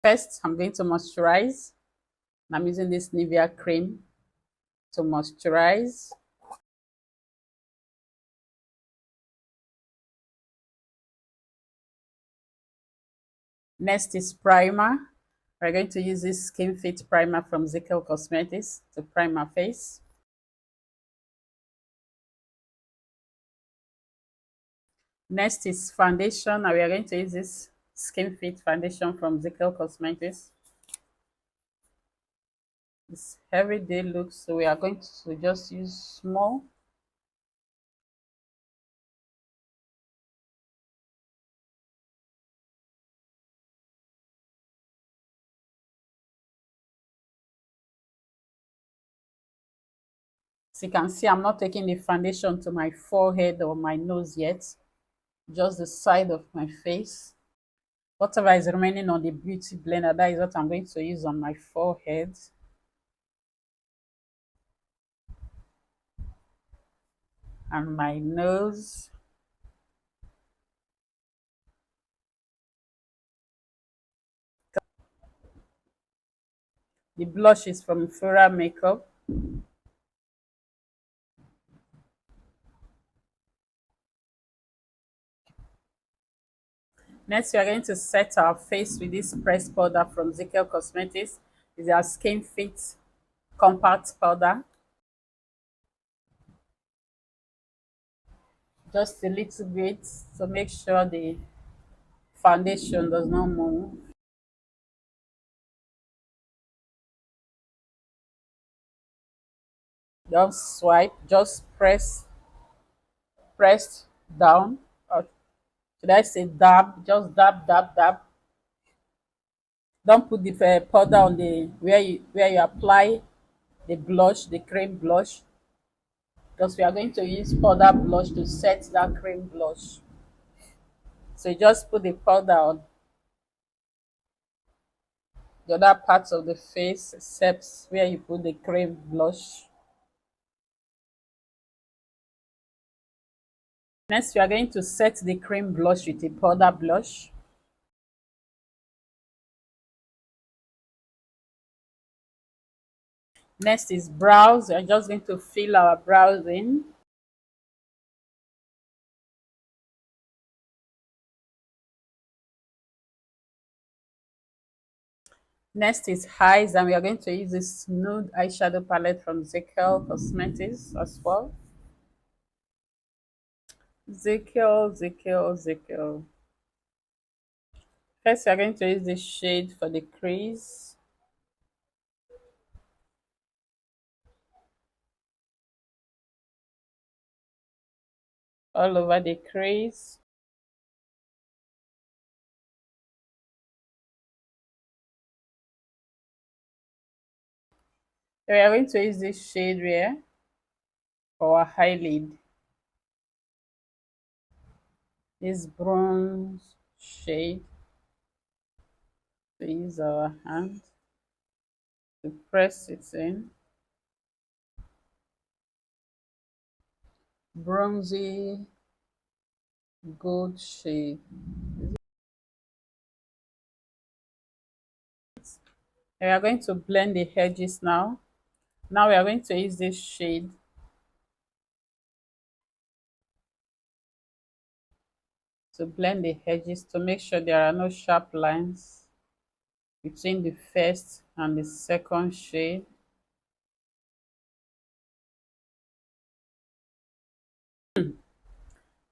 First, I'm going to moisturize. I'm using this Nivea cream to moisturize. Next is primer. We're going to use this Skin Fit primer from Zekel Cosmetics to prime our face. Next is foundation. And we are going to use this Skin Fit foundation from Zekel Cosmetics. It's everyday look, so we are going to just use small. As you can see, I'm not taking the foundation to my forehead or my nose yet, just the side of my face. Whatever is remaining on the beauty blender, that is what I'm going to use on my forehead and my nose. The blush is from Flora Makeup. Next, we are going to set our face with this pressed powder from Zekel Cosmetics. It's our Skin Fit Compact Powder. Just a little bit to make sure the foundation does not move. Just swipe, just press down. Or should I say dab? Just dab, dab, dab. Don't put the powder on the where you apply the blush, the cream blush, because we are going to use powder blush to set that cream blush. So you just put the powder on the other parts of the face except where you put the cream blush. Next, we are going to set the cream blush with a powder blush. Next is brows. We are just going to fill our brows in. Next is eyes, and we are going to use this nude eyeshadow palette from Zekel Cosmetics as well. Zekel, Zekel, Zekel. First, we are going to use this shade for the crease. All over the crease. So we are going to use this shade here for our eyelid. This bronze shade. We use our hand to press it in. Bronzy gold shade. We are going to blend the edges now. Now we are going to use this shade to blend the edges to make sure there are no sharp lines between the first and the second shade.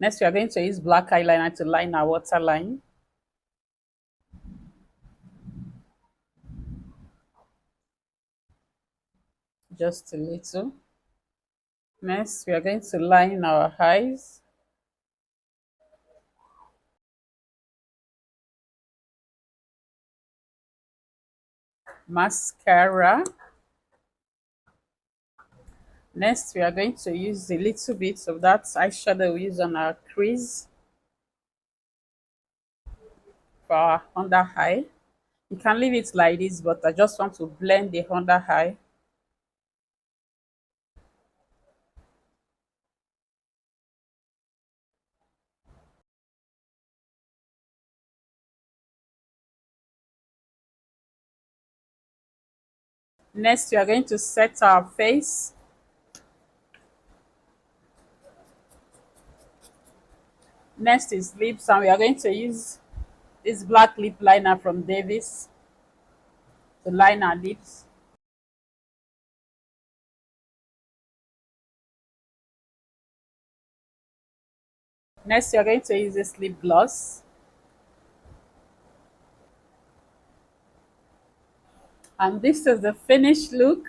Next, we are going to use black eyeliner to line our waterline. Just a little. Next, we are going to line our eyes. Mascara. Next, we are going to use a little bit of that eyeshadow we use on our crease for our under eye. You can leave it like this, but I just want to blend the under eye. Next, we are going to set our face. Next is lips, and we are going to use this black lip liner from Davis to line our lips. Next, we are going to use this lip gloss. And this is the finished look.